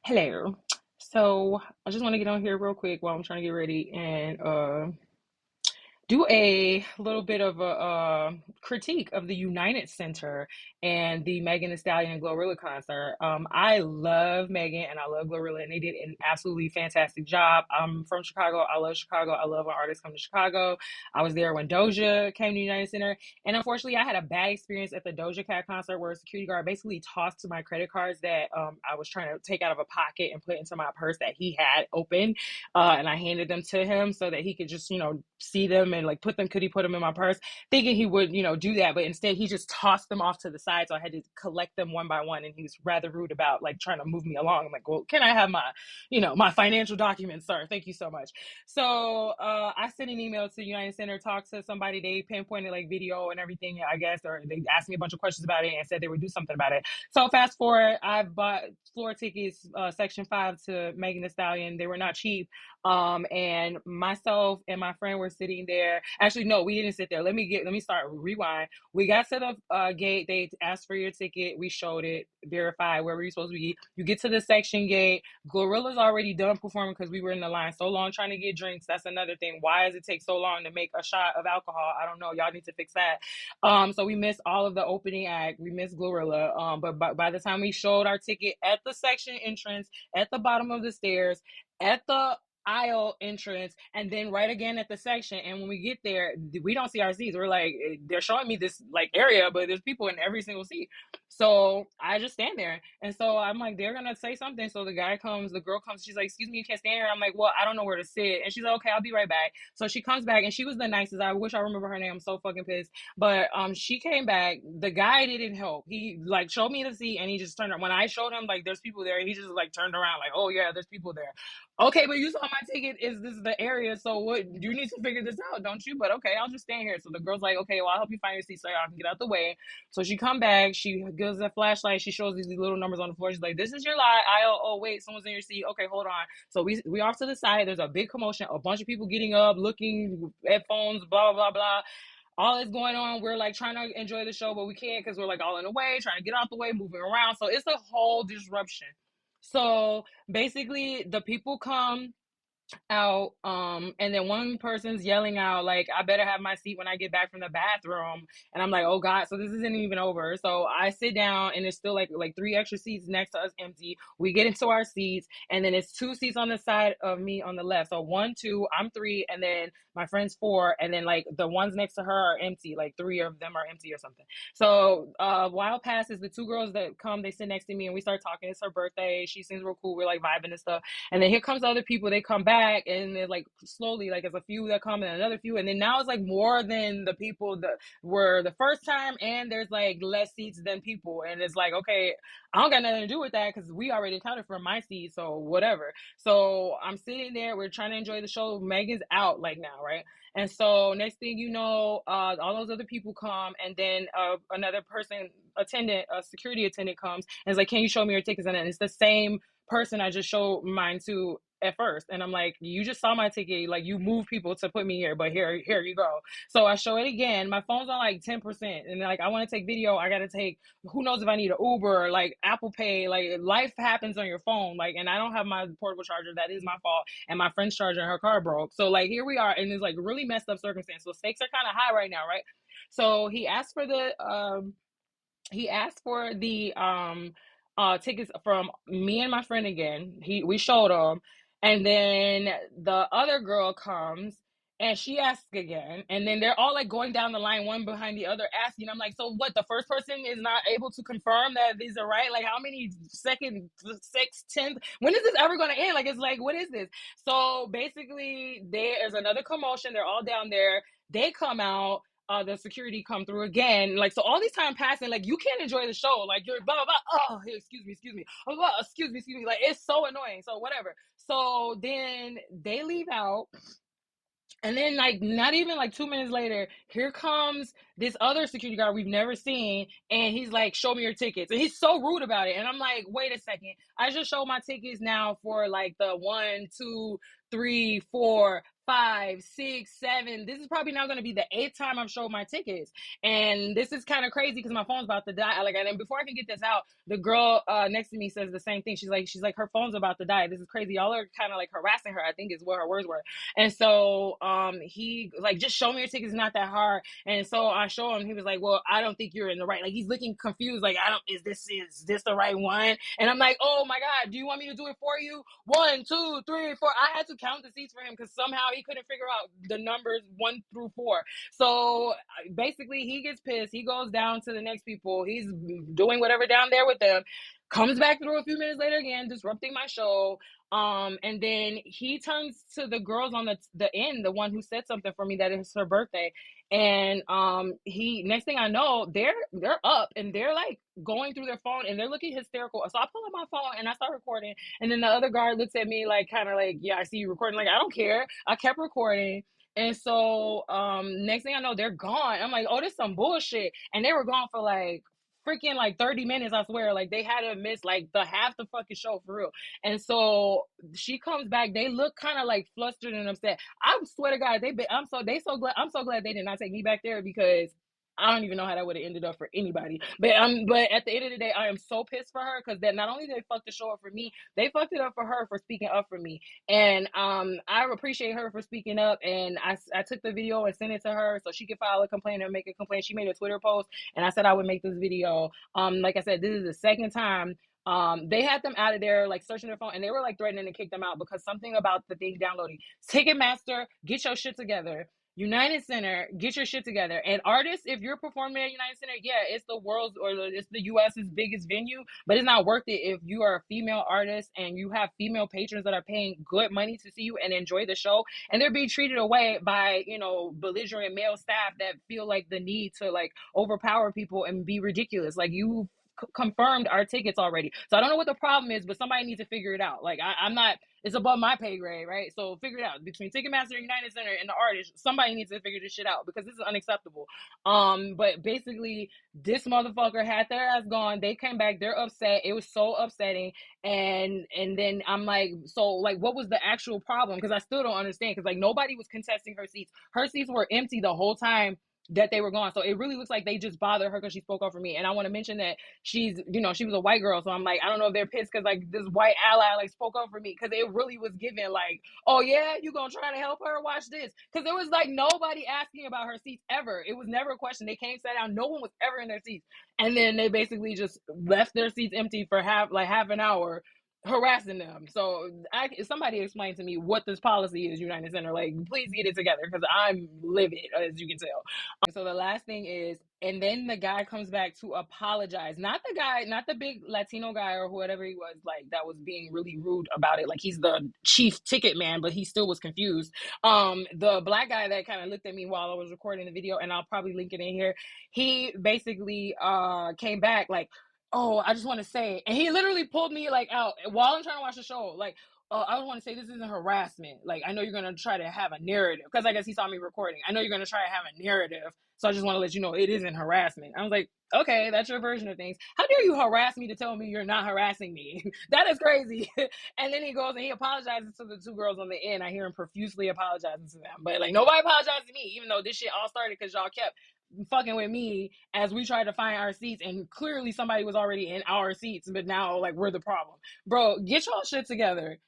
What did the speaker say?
Hello. So I just want to get on here real quick while I'm trying to get ready and do a little bit of a critique of the United Center and the Megan Thee Stallion and Glorilla concert. I love Megan and I love Glorilla, and they did an absolutely fantastic job. I'm from Chicago. I love Chicago. I love when artists come to Chicago. I was there when Doja came to the United Center, and unfortunately, I had a bad experience at the Doja Cat concert where a security guard basically tossed my credit cards that I was trying to take out of a pocket and put into my purse that he had open, and I handed them to him so that he could just, see them and like could he put them in my purse, thinking he would, do that. But instead, he just tossed them off to the side. So I had to collect them one by one. And he was rather rude about like trying to move me along. I'm like, well, can I have my financial documents, sir? Thank you so much. So I sent an email to United Center, talked to somebody. They pinpointed like video and everything, I guess, or they asked me a bunch of questions about it and said they would do something about it. So fast forward, I bought floor tickets, section 5 to Megan Thee Stallion. They were not cheap. And myself and my friend were sitting there. Actually, no, we didn't sit there. Let me start rewind. We got to the gate. They asked for your ticket. We showed it, verified where we were supposed to be. You get to the section gate. Glorilla's already done performing because we were in the line so long trying to get drinks. That's another thing. Why does it take so long to make a shot of alcohol? I don't know. Y'all need to fix that. So we missed all of the opening act. We missed Glorilla. But by the time we showed our ticket at the section entrance, at the bottom of the stairs, at the aisle entrance, and then right again at the section, and when we get there, we don't see our seats. We're like, they're showing me this like area, but there's people in every single seat. So I just stand there, and so I'm like, they're gonna say something. So the girl comes, she's like, excuse me, you can't stand here. I'm like, well, I don't know where to sit. And she's like, okay, I'll be right back. So she comes back, and she was the nicest. I wish I remember her name. I'm so fucking pissed. But she came back. The guy didn't help. He like showed me the seat, and he just turned around. When I showed him like there's people there, he just like turned around like, oh yeah, there's people there. Okay, but you saw my ticket. Is this the area? So what? You need to figure this out, don't you? But okay, I'll just stand here. So the girl's like, okay, well, I'll help you find your seat so I can get out the way. So she come back. She gives a flashlight. She shows these little numbers on the floor. She's like, this is your lie. Oh wait, someone's in your seat. Okay, hold on. So we off to the side. There's a big commotion. A bunch of people getting up, looking at phones. Blah blah blah blah. All is going on. We're like trying to enjoy the show, but we can't because we're like all in the way, trying to get out the way, moving around. So it's a whole disruption. So basically, the people come out, and then one person's yelling out like, I better have my seat when I get back from the bathroom. And I'm like, oh god, so this isn't even over. So I sit down, and it's still like three extra seats next to us empty. We get into our seats, and then it's two seats on the side of me on the left. So one, two, I'm three, and then my friend's four, and then like the ones next to her are empty, like three of them are empty or something. So while passes, the two girls that come, they sit next to me, and we start talking. It's her birthday. She seems real cool. We're like vibing and stuff. And then here comes other people. They come back, and they're like slowly, like there's a few that come and another few, and then now it's like more than the people that were the first time, and there's like less seats than people, and it's like, okay, I don't got nothing to do with that because we already accounted for my seat, so whatever. So I'm sitting there, we're trying to enjoy the show. Megan's out like now, right? And so next thing you know, all those other people come, and then another person, attendant, a security attendant comes and is like, can you show me your tickets? And then it's the same person I just showed mine to at first. And I'm like, you just saw my ticket. Like, you move people to put me here, but here you go. So I show it again. My phone's on like 10%. And like, I want to take video. I got to take, who knows if I need an Uber, or, like Apple Pay, like life happens on your phone. Like, and I don't have my portable charger. That is my fault. And my friend's charger in her car broke. So like, here we are. And it's like really messed up circumstance. So stakes are kind of high right now, right? So he asked for the tickets from me and my friend again. We showed him, and then the other girl comes and she asks again, and then they're all like going down the line one behind the other asking. I'm like, so what, the first person is not able to confirm that these are right? Like, how many second, sixth, tenth, when is this ever going to end? Like, it's like, what is this? So basically there's another commotion. They're all down there. They come out, the security come through again. Like, so all these time passing, like, you can't enjoy the show. Like, you're blah, blah, blah. Oh, hey, excuse me. Oh, blah, excuse me. Like, it's so annoying. So whatever. So then they leave out. And then, like, not even like 2 minutes later, here comes this other security guard we've never seen. And he's like, show me your tickets. And he's so rude about it. And I'm like, wait a second. I just showed my tickets now for like the one, two, three, four, five, six, seven. This is probably now going to be the eighth time I've showed my tickets, and this is kind of crazy because my phone's about to die. Like, and before I can get this out, the girl next to me says the same thing. She's like, her phone's about to die. This is crazy. Y'all are kind of like harassing her, I think is what her words were. And so he like, just show me your tickets. It's not that hard. And so I show him. He was like, well, I don't think you're in the right. Like, he's looking confused. Like, I don't. Is this the right one? And I'm like, oh my god, do you want me to do it for you? One, two, three, four. I had to count the seats for him because somehow he couldn't figure out the numbers 1 through 4. So basically, he gets pissed. He goes down to the next people. He's doing whatever down there with them. Comes back through a few minutes later again, disrupting my show. And then he turns to the girls on the end, the one who said something for me that it's her birthday. And he, next thing I know, they're up and they're like going through their phone and they're looking hysterical. So I pull up my phone and I start recording. And then the other guard looks at me like, kind of like, yeah, I see you recording. Like, I don't care. I kept recording. And so next thing I know, they're gone. I'm like, oh, this is some bullshit. And they were gone for like freaking like 30 minutes, I swear. Like, they had to miss like the half the fucking show for real. And so she comes back. They look kind of like flustered and upset. I swear to God, I'm so glad they did not take me back there because I don't even know how that would have ended up for anybody. But at the end of the day, I am so pissed for her because that not only did they fuck the show up for me, they fucked it up for her for speaking up for me. And I appreciate her for speaking up. And I took the video and sent it to her so she could file a complaint or make a complaint. She made a Twitter post and I said I would make this video. Like I said, this is the second time they had them out of there, like searching their phone, and they were like threatening to kick them out because something about the thing downloading. Ticketmaster, get your shit together. United Center, get your shit together. And artists, if you're performing at United Center, yeah, it's the world's or it's the US's biggest venue, but it's not worth it if you are a female artist and you have female patrons that are paying good money to see you and enjoy the show, and they're being treated away by, belligerent male staff that feel like the need to like overpower people and be ridiculous. Like, you confirmed our tickets already. So I don't know what the problem is, but somebody needs to figure it out. Like, I'm not, it's above my pay grade, right? So figure it out. Between Ticketmaster, United Center, and the artist, somebody needs to figure this shit out because this is unacceptable. But basically, this motherfucker had their ass gone. They came back, they're upset. It was so upsetting. And then I'm like, so like, what was the actual problem? Because I still don't understand. Because like, nobody was contesting her seats. Her seats were empty the whole time that they were gone. So it really looks like they just bothered her because she spoke up for me. And I want to mention that she was a white girl. So I'm like, I don't know if they're pissed because like this white ally like spoke up for me, because it really was given like, oh yeah, you gonna try to help her? Watch this. Because there was like nobody asking about her seats ever. It was never a question. They came, sat down, no one was ever in their seats. And then they basically just left their seats empty for half an hour, harassing them. So somebody explain to me what this policy is, United Center. Like, please get it together because I'm livid, as you can tell. So the last thing is, and then the guy comes back to apologize. Not the guy, not the big Latino guy or whoever he was, like, that was being really rude about it. Like, he's the chief ticket man, but he still was confused. The black guy that kind of looked at me while I was recording the video, and I'll probably link it in here. He basically came back like, oh, I just want to say, and he literally pulled me like out while I'm trying to watch the show. Like, oh, I want to say this isn't harassment. Like, I know you're going to try to have a narrative because I guess he saw me recording. I know you're going to try to have a narrative. So I just want to let you know it isn't harassment. I was like, okay, that's your version of things. How dare you harass me to tell me you're not harassing me? That is crazy. And then he goes and he apologizes to the two girls on the end. I hear him profusely apologizing to them. But like, nobody apologized to me, even though this shit all started because y'all kept fucking with me as we tried to find our seats, and clearly somebody was already in our seats, but now like we're the problem. Bro, get y'all shit together.